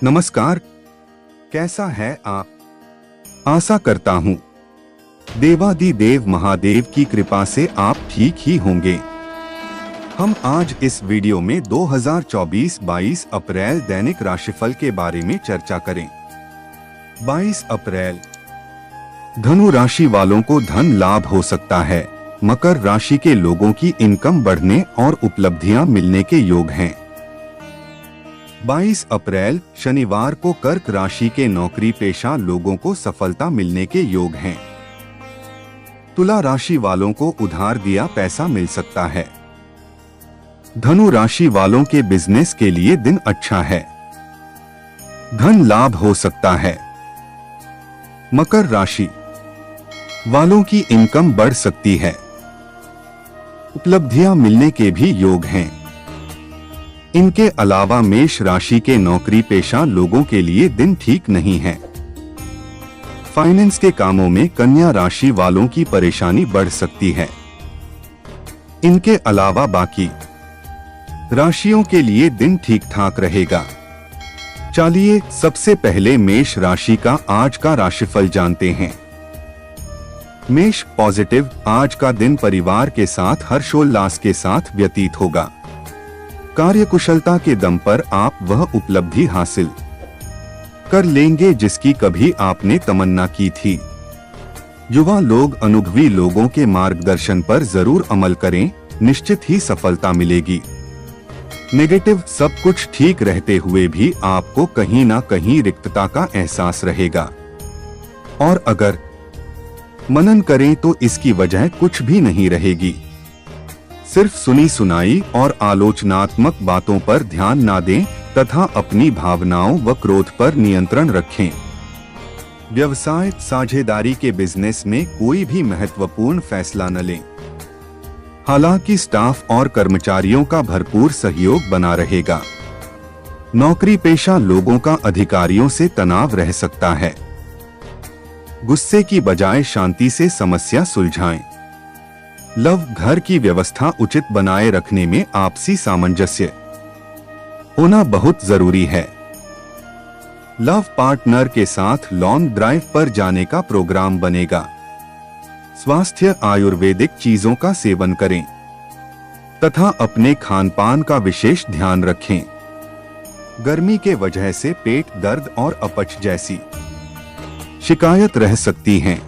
नमस्कार, कैसा है आप? आशा करता हूँ देवादिदेव महादेव की कृपा से आप ठीक ही होंगे। हम आज इस वीडियो में 2024-22 अप्रैल दैनिक राशिफल के बारे में चर्चा करें। 22 अप्रैल, धनु राशि वालों को धन लाभ हो सकता है। मकर राशि के लोगों की इनकम बढ़ने और उपलब्धियां मिलने के योग हैं। 22 अप्रैल शनिवार को कर्क राशि के नौकरी पेशा लोगों को सफलता मिलने के योग हैं। तुला राशि वालों को उधार दिया पैसा मिल सकता है। धनु राशि वालों के बिजनेस के लिए दिन अच्छा है, धन लाभ हो सकता है। मकर राशि वालों की इनकम बढ़ सकती है, उपलब्धियां मिलने के भी योग हैं। इनके अलावा मेष राशि के नौकरी पेशा लोगों के लिए दिन ठीक नहीं है। फाइनेंस के कामों में कन्या राशि वालों की परेशानी बढ़ सकती है। इनके अलावा बाकी राशियों के लिए दिन ठीक ठाक रहेगा। चलिए सबसे पहले मेष राशि का आज का राशिफल जानते हैं। मेष पॉजिटिव, आज का दिन परिवार के साथ हर्षोल्लास के साथ व्यतीत होगा। कार्यकुशलता के दम पर आप वह उपलब्धि हासिल कर लेंगे जिसकी कभी आपने तमन्ना की थी। युवा लोग अनुभवी लोगों के मार्गदर्शन पर जरूर अमल करें, निश्चित ही सफलता मिलेगी। नेगेटिव, सब कुछ ठीक रहते हुए भी आपको कहीं ना कहीं रिक्तता का एहसास रहेगा और अगर मनन करें तो इसकी वजह कुछ भी नहीं रहेगी। सिर्फ सुनी सुनाई और आलोचनात्मक बातों पर ध्यान ना दें तथा अपनी भावनाओं व क्रोध पर नियंत्रण रखें। व्यवसाय साझेदारी के बिजनेस में कोई भी महत्वपूर्ण फैसला न लें। हालांकि स्टाफ और कर्मचारियों का भरपूर सहयोग बना रहेगा। नौकरी पेशा लोगों का अधिकारियों से तनाव रह सकता है। गुस्से की बजाय शांति से समस्या सुलझाएं। लव, घर की व्यवस्था उचित बनाए रखने में आपसी सामंजस्य होना बहुत जरूरी है। लव पार्टनर के साथ लॉन्ग ड्राइव पर जाने का प्रोग्राम बनेगा। स्वास्थ्य, आयुर्वेदिक चीजों का सेवन करें तथा अपने खानपान का विशेष ध्यान रखें। गर्मी के वजह से पेट दर्द और अपच जैसी शिकायत रह सकती हैं।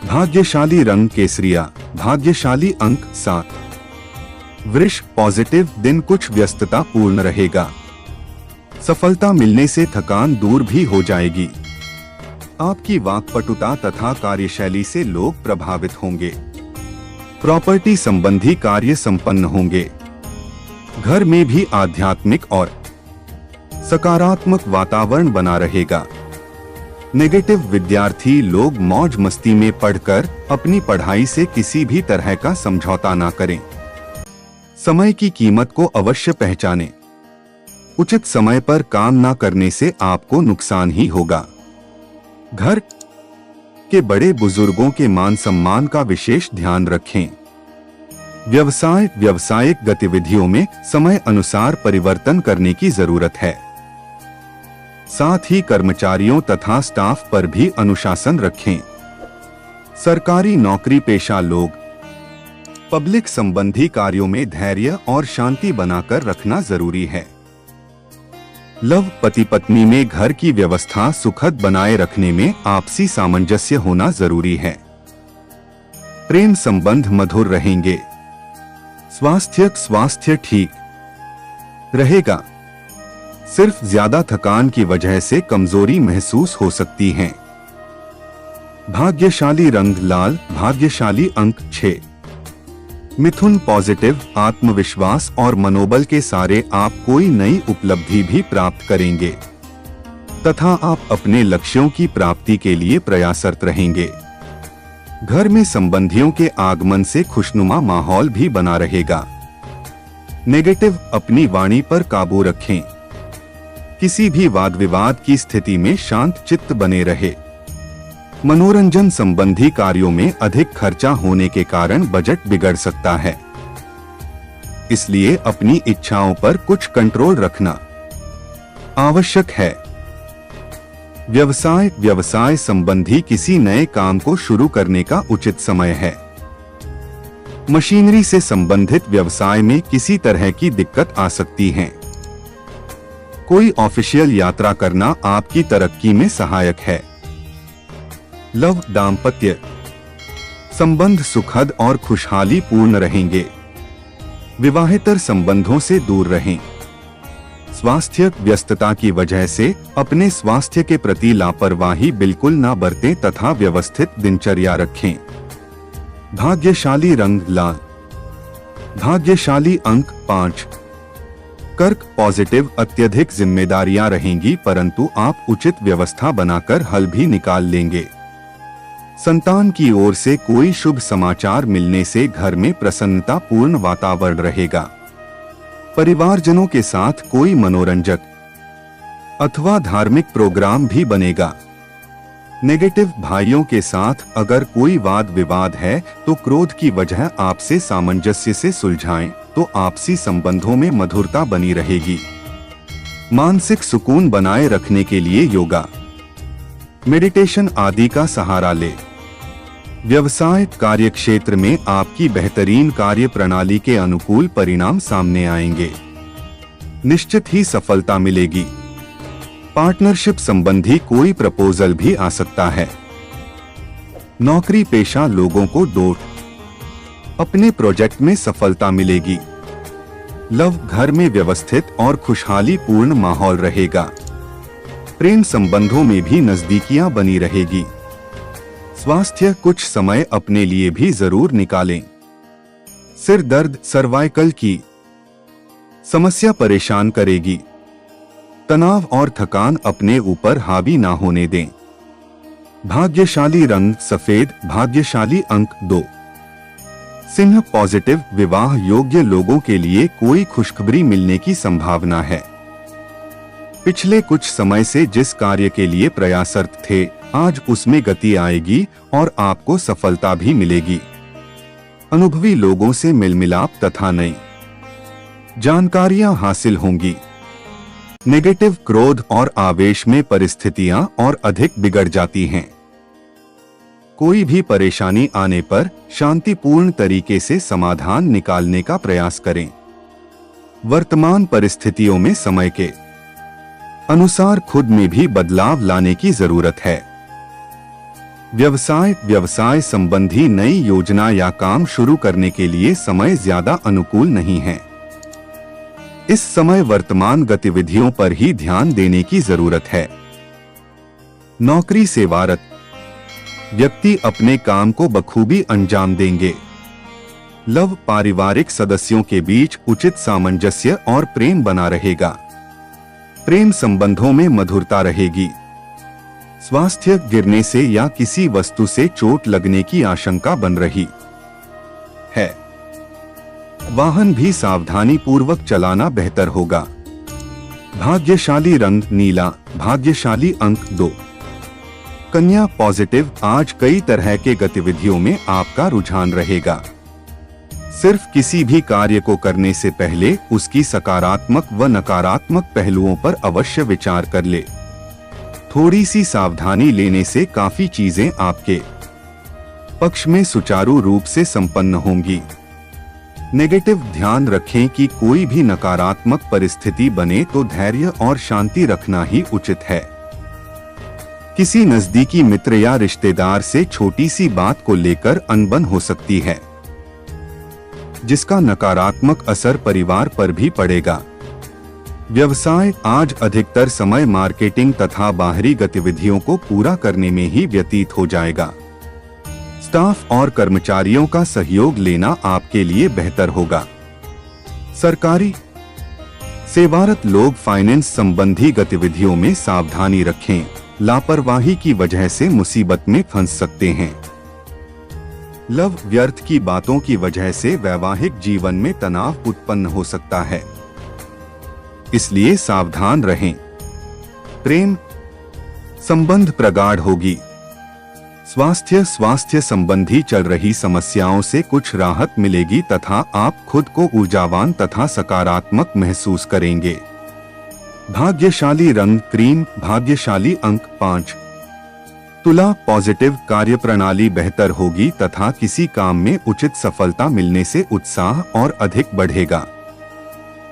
भाग्यशाली रंग केसरिया, भाग्यशाली अंक 7। वृष पॉजिटिव, दिन कुछ व्यस्तता पूर्ण रहेगा। सफलता मिलने से थकान दूर भी हो जाएगी। आपकी वाक्पटुता तथा कार्यशैली से लोग प्रभावित होंगे। प्रॉपर्टी संबंधी कार्य संपन्न होंगे। घर में भी आध्यात्मिक और सकारात्मक वातावरण बना रहेगा। नेगेटिव, विद्यार्थी लोग मौज मस्ती में पढ़कर अपनी पढ़ाई से किसी भी तरह का समझौता ना करें। समय की कीमत को अवश्य पहचानें। उचित समय पर काम ना करने से आपको नुकसान ही होगा। घर के बड़े बुजुर्गों के मान सम्मान का विशेष ध्यान रखें। व्यवसाय, व्यावसायिक गतिविधियों में समय अनुसार परिवर्तन करने की जरूरत है। साथ ही कर्मचारियों तथा स्टाफ पर भी अनुशासन रखें। सरकारी नौकरी पेशा लोग पब्लिक संबंधी कार्यों में धैर्य और शांति बनाकर रखना जरूरी है। लव, पति पत्नी में घर की व्यवस्था सुखद बनाए रखने में आपसी सामंजस्य होना जरूरी है। प्रेम संबंध मधुर रहेंगे। स्वास्थ्य ठीक रहेगा। सिर्फ ज्यादा थकान की वजह से कमजोरी महसूस हो सकती है। भाग्यशाली रंग लाल, भाग्यशाली अंक 6। मिथुन पॉजिटिव, आत्मविश्वास और मनोबल के सारे आप कोई नई उपलब्धि भी प्राप्त करेंगे तथा आप अपने लक्ष्यों की प्राप्ति के लिए प्रयासरत रहेंगे। घर में संबंधियों के आगमन से खुशनुमा माहौल भी बना रहेगा। नेगेटिव, अपनी वाणी पर काबू रखें। किसी भी वाद विवाद की स्थिति में शांत चित्त बने रहे। मनोरंजन संबंधी कार्यों में अधिक खर्चा होने के कारण बजट बिगड़ सकता है, इसलिए अपनी इच्छाओं पर कुछ कंट्रोल रखना। आवश्यक है। व्यवसाय संबंधी किसी नए काम को शुरू करने का उचित समय है। मशीनरी से संबंधित व्यवसाय में किसी तरह की दिक्कत आ सकती है। कोई ऑफिशियल यात्रा करना आपकी तरक्की में सहायक है। लव दाम्पत्य संबंध सुखद और खुशहाली पूर्ण रहेंगे। विवाहेतर संबंधों से दूर रहें। स्वास्थ्य व्यस्तता की वजह से अपने स्वास्थ्य के प्रति लापरवाही बिल्कुल न बरतें तथा व्यवस्थित दिनचर्या रखें। भाग्यशाली रंग लाल। भाग्यशाली अंक 5। कर्क पॉजिटिव अत्यधिक जिम्मेदारियां रहेंगी, परंतु आप उचित व्यवस्था बनाकर हल भी निकाल लेंगे। संतान की ओर से कोई शुभ समाचार मिलने से घर में प्रसन्नता पूर्ण वातावरण रहेगा। परिवारजनों के साथ कोई मनोरंजक अथवा धार्मिक प्रोग्राम भी बनेगा। नेगेटिव भाइयों के साथ अगर कोई वाद विवाद है तो क्रोध की वजह आपसे सामंजस्य से सुलझाएं तो आपसी संबंधों में मधुरता बनी रहेगी। मानसिक सुकून बनाए रखने के लिए योगा, मेडिटेशन आदि का सहारा ले। व्यवसाय कार्य क्षेत्र में आपकी बेहतरीन कार्य प्रणाली के अनुकूल परिणाम सामने आएंगे। निश्चित ही सफलता मिलेगी। पार्टनरशिप संबंधी कोई प्रपोजल भी आ सकता है। नौकरी पेशा लोगों को अपने प्रोजेक्ट में सफलता मिलेगी। लव घर में व्यवस्थित और खुशहाली पूर्ण माहौल रहेगा। प्रेम संबंधों में भी नजदीकियां बनी रहेगी। स्वास्थ्य कुछ समय अपने लिए भी जरूर निकालें। सिर दर्द सर्वाइकल की समस्या परेशान करेगी। तनाव और थकान अपने ऊपर हावी ना होने दें। भाग्यशाली रंग सफेद। भाग्यशाली अंक 2। सिंह पॉजिटिव विवाह योग्य लोगों के लिए कोई खुशखबरी मिलने की संभावना है। पिछले कुछ समय से जिस कार्य के लिए प्रयासरत थे, आज उसमें गति आएगी और आपको सफलता भी मिलेगी। अनुभवी लोगों से मेलमिलाप तथा नई जानकारियां हासिल होंगी। नेगेटिव क्रोध और आवेश में परिस्थितियां और अधिक बिगड़ जाती हैं। कोई भी परेशानी आने पर शांतिपूर्ण तरीके से समाधान निकालने का प्रयास करें। वर्तमान परिस्थितियों में समय के अनुसार खुद में भी बदलाव लाने की जरूरत है। व्यवसाय संबंधी नई योजना या काम शुरू करने के लिए समय ज्यादा अनुकूल नहीं है। इस समय वर्तमान गतिविधियों पर ही ध्यान देने की जरूरत है। नौकरी सेवारत व्यक्ति अपने काम को बखूबी अंजाम देंगे। लव पारिवारिक सदस्यों के बीच उचित सामंजस्य और प्रेम बना रहेगा। प्रेम संबंधों में मधुरता रहेगी। स्वास्थ्य गिरने से या किसी वस्तु से चोट लगने की आशंका बन रही है। वाहन भी सावधानी पूर्वक चलाना बेहतर होगा। भाग्यशाली रंग नीला। भाग्यशाली अंक 2। कन्या पॉजिटिव आज कई तरह के गतिविधियों में आपका रुझान रहेगा। सिर्फ किसी भी कार्य को करने से पहले उसकी सकारात्मक व नकारात्मक पहलुओं पर अवश्य विचार कर ले। थोड़ी सी सावधानी लेने से काफी चीजें आपके पक्ष में सुचारू रूप से संपन्न होंगी। नेगेटिव ध्यान रखें कि कोई भी नकारात्मक परिस्थिति बने तो धैर्य और शांति रखना ही उचित है। किसी नजदीकी मित्र या रिश्तेदार से छोटी सी बात को लेकर अनबन हो सकती है, जिसका नकारात्मक असर परिवार पर भी पड़ेगा। व्यवसाय आज अधिकतर समय मार्केटिंग तथा बाहरी गतिविधियों को पूरा करने में ही व्यतीत हो जाएगा। स्टाफ और कर्मचारियों का सहयोग लेना आपके लिए बेहतर होगा। सरकारी सेवारत लोग फाइनेंस संबंधी गतिविधियों में सावधानी रखें। लापरवाही की वजह से मुसीबत में फंस सकते हैं। लव व्यर्थ की बातों की वजह से वैवाहिक जीवन में तनाव उत्पन्न हो सकता है, इसलिए सावधान रहें। प्रेम संबंध प्रगाढ़ होगी। स्वास्थ्य संबंधी चल रही समस्याओं से कुछ राहत मिलेगी तथा आप खुद को ऊर्जावान तथा सकारात्मक महसूस करेंगे। भाग्यशाली रंग क्रीम, भाग्यशाली अंक 5। तुला पॉजिटिव कार्यप्रणाली बेहतर होगी तथा किसी काम में उचित सफलता मिलने से उत्साह और अधिक बढ़ेगा,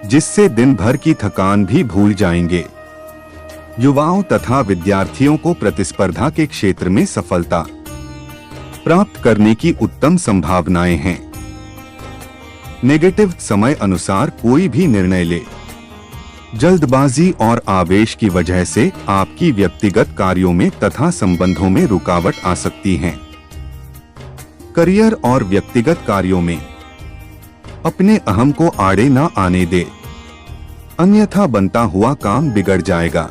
जिससे दिन भर की थकान भी भूल जाएंगे। युवाओं तथा विद्यार्थियों को प्रतिस्पर्धा के क्षेत्र में सफलता प्राप्त करने की उत्तम संभावनाएं हैं। नेगेटिव समय अनुसार कोई भी निर्णय ले, जल्दबाजी और आवेश की वजह से आपकी व्यक्तिगत कार्यों में तथा संबंधों में रुकावट आ सकती है। करियर और व्यक्तिगत कार्यों में अपने अहम को आड़े न आने दे, अन्यथा बनता हुआ काम बिगड़ जाएगा।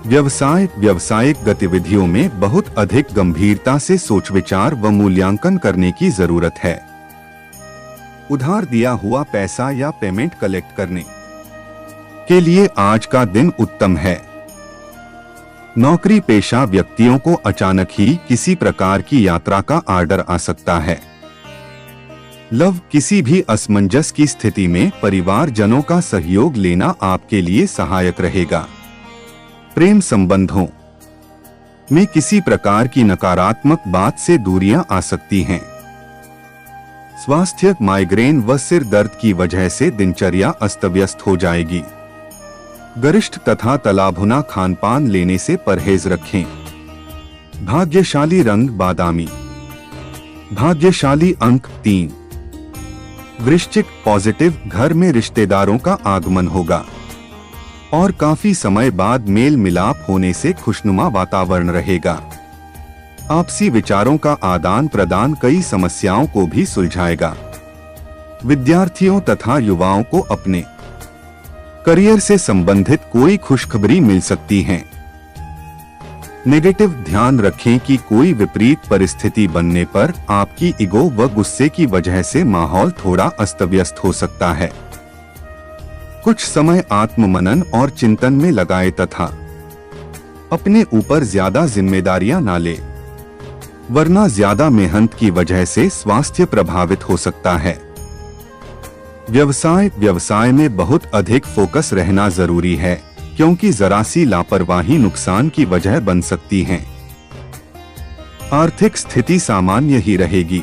व्यावसायिक गतिविधियों में बहुत अधिक गंभीरता से सोच विचार व मूल्यांकन करने की जरूरत है। उधार दिया हुआ पैसा या पेमेंट कलेक्ट करने के लिए आज का दिन उत्तम है। नौकरी पेशा व्यक्तियों को अचानक ही किसी प्रकार की यात्रा का आर्डर आ सकता है। लव, किसी भी असमंजस की स्थिति में परिवारजनों का सहयोग लेना आपके लिए सहायक रहेगा। प्रेम संबंधों में किसी प्रकार की नकारात्मक बात से दूरियां आ सकती हैं। स्वास्थ्य, माइग्रेन व सिर दर्द की वजह से दिनचर्या अस्तव्यस्त हो जाएगी। गरिष्ठ तथा तला भुना खानपान लेने से परहेज रखें। भाग्यशाली रंग बादामी, भाग्यशाली अंक 3। वृश्चिक पॉजिटिव, घर में रिश्तेदारों का आगमन होगा और काफी समय बाद मेल मिलाप होने से खुशनुमा वातावरण रहेगा। आपसी विचारों का आदान प्रदान कई समस्याओं को भी सुलझाएगा। विद्यार्थियों तथा युवाओं को अपने करियर से संबंधित कोई खुशखबरी मिल सकती है। नेगेटिव, ध्यान रखें कि कोई विपरीत परिस्थिति बनने पर आपकी ईगो व गुस्से की वजह से माहौल थोड़ा अस्तव्यस्त हो सकता है। कुछ समय आत्ममनन और चिंतन में लगाए तथा अपने ऊपर ज्यादा जिम्मेदारियां ना ले, वरना ज्यादा मेहनत की वजह से स्वास्थ्य प्रभावित हो सकता है। व्यवसाय में बहुत अधिक फोकस रहना जरूरी है, क्योंकि जरा सी लापरवाही नुकसान की वजह बन सकती है। आर्थिक स्थिति सामान्य ही रहेगी।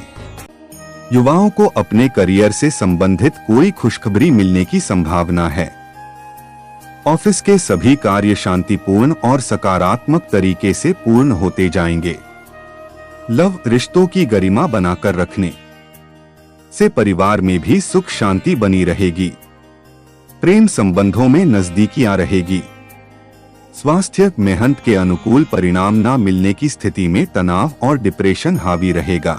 युवाओं को अपने करियर से संबंधित कोई खुशखबरी मिलने की संभावना है। ऑफिस के सभी कार्य शांतिपूर्ण और सकारात्मक तरीके से पूर्ण होते जाएंगे। लव, रिश्तों की गरिमा बनाकर रखने से परिवार में भी सुख शांति बनी रहेगी। प्रेम संबंधों में नजदीकियां रहेगी। स्वास्थ्य, मेहनत के अनुकूल परिणाम न मिलने की स्थिति में तनाव और डिप्रेशन हावी रहेगा।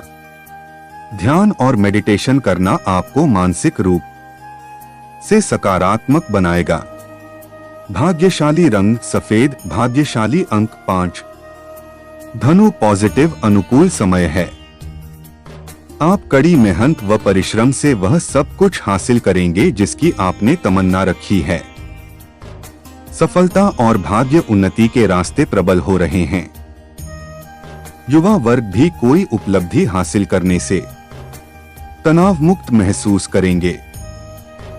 ध्यान और मेडिटेशन करना आपको मानसिक रूप से सकारात्मक बनाएगा। भाग्यशाली रंग सफेद, भाग्यशाली अंक 5। धनु पॉजिटिव, अनुकूल समय है। आप कड़ी मेहनत व परिश्रम से वह सब कुछ हासिल करेंगे जिसकी आपने तमन्ना रखी है। सफलता और भाग्य उन्नति के रास्ते प्रबल हो रहे हैं। युवा वर्ग भी कोई उपलब्धि हासिल करने से तनाव मुक्त महसूस करेंगे।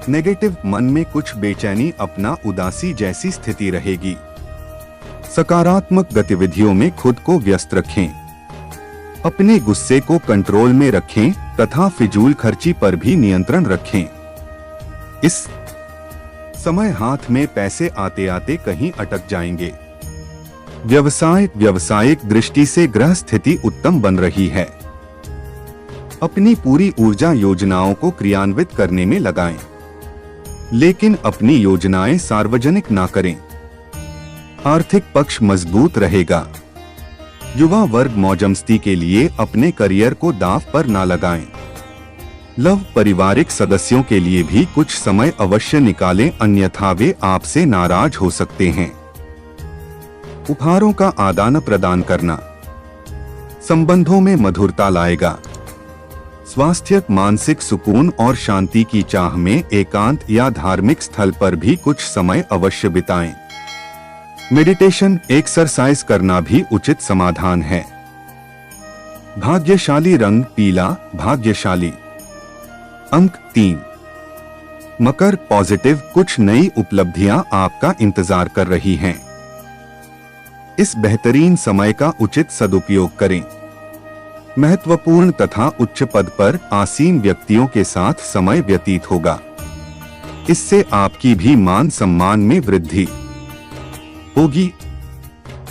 नेगेटिव, मन में कुछ बेचैनी, अपना उदासी जैसी स्थिति रहेगी। सकारात्मक गतिविधियों में खुद को व्यस्त रखें। अपने गुस्से को कंट्रोल में रखें तथा फिजूल खर्ची पर भी नियंत्रण रखें। इस समय हाथ में पैसे आते आते कहीं अटक जाएंगे। व्यावसायिक दृष्टि से ग्रह स्थिति उत्तम बन रही है। अपनी पूरी ऊर्जा योजनाओं को क्रियान्वित करने में लगाएं, लेकिन अपनी योजनाएं सार्वजनिक ना करें। आर्थिक पक्ष मजबूत रहेगा। युवा वर्ग मौजमस्ती के लिए अपने करियर को दांव पर ना लगाएं। लव, पारिवारिक सदस्यों के लिए भी कुछ समय अवश्य निकालें, अन्यथा वे आपसे नाराज हो सकते हैं। उपहारों का आदान प्रदान करना संबंधों में मधुरता लाएगा। स्वास्थ्य, मानसिक सुकून और शांति की चाह में एकांत या धार्मिक स्थल पर भी कुछ समय अवश्य बिताएं। मेडिटेशन, एक्सरसाइज करना भी उचित समाधान है। भाग्यशाली रंग पीला, भाग्यशाली अंक 3। मकर पॉजिटिव, कुछ नई उपलब्धियां आपका इंतजार कर रही हैं। इस बेहतरीन समय का उचित सदुपयोग करें। महत्वपूर्ण तथा उच्च पद पर आसीन व्यक्तियों के साथ समय व्यतीत होगा। इससे आपकी भी मान सम्मान में वृद्धि होगी।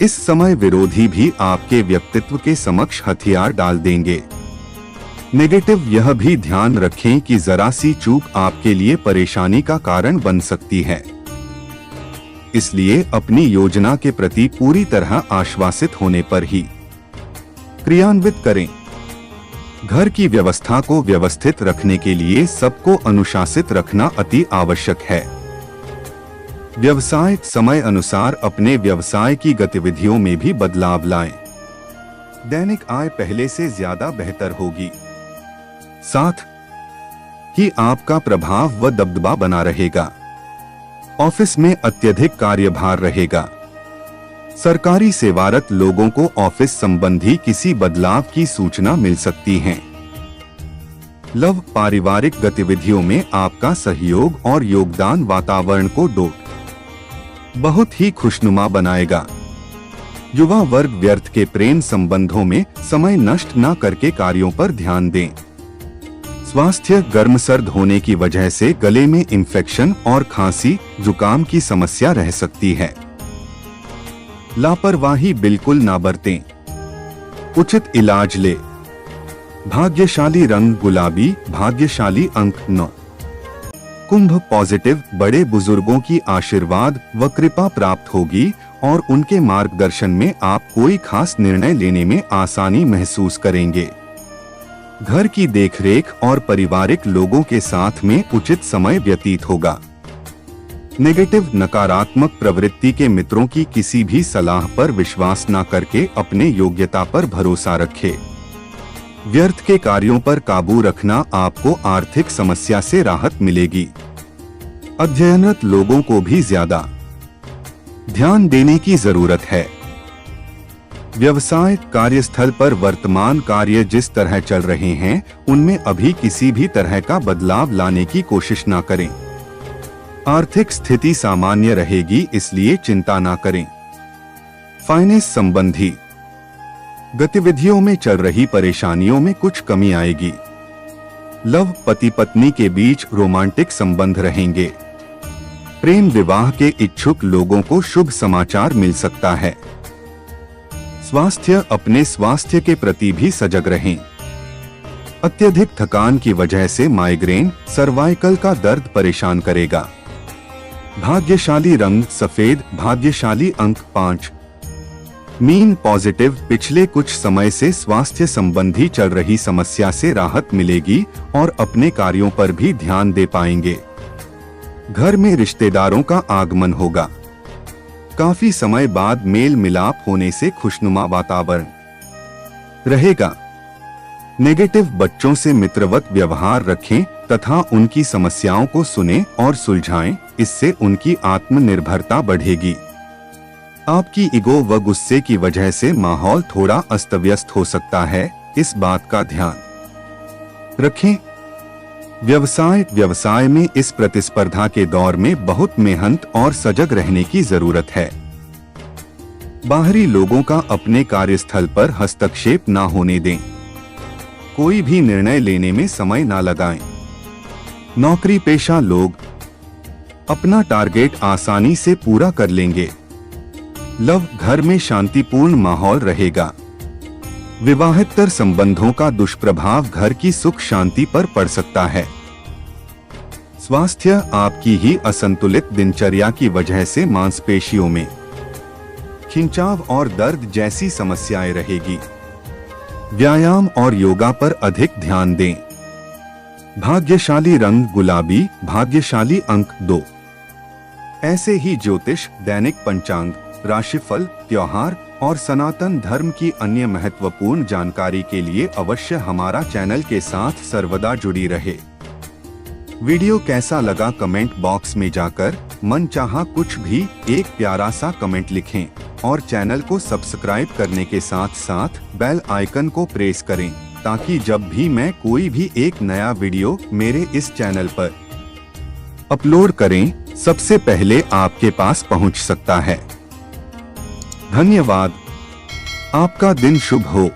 इस समय विरोधी भी आपके व्यक्तित्व के समक्ष हथियार डाल देंगे। नेगेटिव, यह भी ध्यान रखें कि जरा सी चूक आपके लिए परेशानी का कारण बन सकती है, इसलिए अपनी योजना के प्रति पूरी तरह आश्वासित होने पर ही क्रियान्वित करें। घर की व्यवस्था को व्यवस्थित रखने के लिए सबको अनुशासित रखना अति आवश्यक है। व्यवसाय, समय अनुसार अपने व्यवसाय की गतिविधियों में भी बदलाव लाएं। दैनिक आय पहले से ज्यादा बेहतर होगी। साथ ही आपका प्रभाव व दबदबा बना रहेगा। ऑफिस में अत्यधिक कार्यभार रहेगा। सरकारी सेवारत लोगों को ऑफिस संबंधी किसी बदलाव की सूचना मिल सकती है। लव, पारिवारिक गतिविधियों में आपका सहयोग और योगदान वातावरण को बहुत ही खुशनुमा बनाएगा। युवा वर्ग व्यर्थ के प्रेम संबंधों में समय नष्ट न करके कार्यों पर ध्यान दें। स्वास्थ्य, गर्म सर्द होने की वजह से गले में इंफेक्शन और खांसी, जुकाम की समस्या रह सकती है। लापरवाही बिल्कुल ना बरतें। उचित इलाज ले। भाग्यशाली रंग गुलाबी, भाग्यशाली अंक 9। कुंभ पॉजिटिव, बड़े बुजुर्गों की आशीर्वाद व कृपा प्राप्त होगी और उनके मार्गदर्शन में आप कोई खास निर्णय लेने में आसानी महसूस करेंगे। घर की देखरेख और पारिवारिक लोगों के साथ में उचित समय व्यतीत होगा। नेगेटिव, नकारात्मक प्रवृत्ति के मित्रों की किसी भी सलाह पर विश्वास न करके अपने योग्यता पर भरोसा रखें। व्यर्थ के कार्यों पर काबू रखना आपको आर्थिक समस्या से राहत मिलेगी। अध्ययनरत लोगों को भी ज्यादा ध्यान देने की जरूरत है। व्यवसाय, कार्यस्थल पर वर्तमान कार्य जिस तरह चल रहे हैं उनमें अभी किसी भी तरह का बदलाव लाने की कोशिश न करें। आर्थिक स्थिति सामान्य रहेगी, इसलिए चिंता न करें। फाइनेंस संबंधी गतिविधियों में चल रही परेशानियों में कुछ कमी आएगी। लव, पति पत्नी के बीच रोमांटिक संबंध रहेंगे। प्रेम विवाह के इच्छुक लोगों को शुभ समाचार मिल सकता है। स्वास्थ्य, अपने स्वास्थ्य के प्रति भी सजग रहें। अत्यधिक थकान की वजह से माइग्रेन, सर्वाइकल का दर्द परेशान करेगा। भाग्यशाली रंग सफेद, भाग्यशाली अंक 5। मीन पॉजिटिव, पिछले कुछ समय से स्वास्थ्य संबंधी चल रही समस्या से राहत मिलेगी और अपने कार्यों पर भी ध्यान दे पाएंगे। घर में रिश्तेदारों का आगमन होगा। काफी समय बाद मेल मिलाप होने से खुशनुमा वातावरण रहेगा। नेगेटिव, बच्चों से मित्रवत व्यवहार रखें तथा उनकी समस्याओं को सुनें और सुलझाएं, इससे उनकी आत्मनिर्भरता बढ़ेगी। आपकी ईगो व गुस्से की वजह से माहौल थोड़ा अस्त व्यस्त हो सकता है, इस बात का ध्यान रखें। व्यवसाय में इस प्रतिस्पर्धा के दौर में बहुत मेहनत और सजग रहने की जरूरत है। बाहरी लोगों का अपने कार्यस्थल पर हस्तक्षेप न होने दें। कोई भी निर्णय लेने में समय न लगाएं। नौकरी पेशा लोग अपना टारगेट आसानी से पूरा कर लेंगे। लव, घर में शांतिपूर्ण माहौल रहेगा। विवाहेतर संबंधों का दुष्प्रभाव घर की सुख शांति पर पड़ सकता है। स्वास्थ्य, आपकी ही असंतुलित दिनचर्या की वजह से मांसपेशियों में खिंचाव और दर्द जैसी समस्याएं रहेगी। व्यायाम और योगा पर अधिक ध्यान दें। भाग्यशाली रंग गुलाबी, भाग्यशाली अंक 2। ऐसे ही ज्योतिष, दैनिक पंचांग, राशिफल, त्योहार और सनातन धर्म की अन्य महत्वपूर्ण जानकारी के लिए अवश्य हमारा चैनल के साथ सर्वदा जुड़ी रहे। वीडियो कैसा लगा कमेंट बॉक्स में जाकर मनचाहा कुछ भी एक प्यारा सा कमेंट लिखें और चैनल को सब्सक्राइब करने के साथ साथ बेल आइकन को प्रेस करें ताकि जब भी मैं कोई भी एक नया वीडियो मेरे इस चैनल पर अपलोड करें, सबसे पहले आपके पास पहुंच सकता है। धन्यवाद। आपका दिन शुभ हो।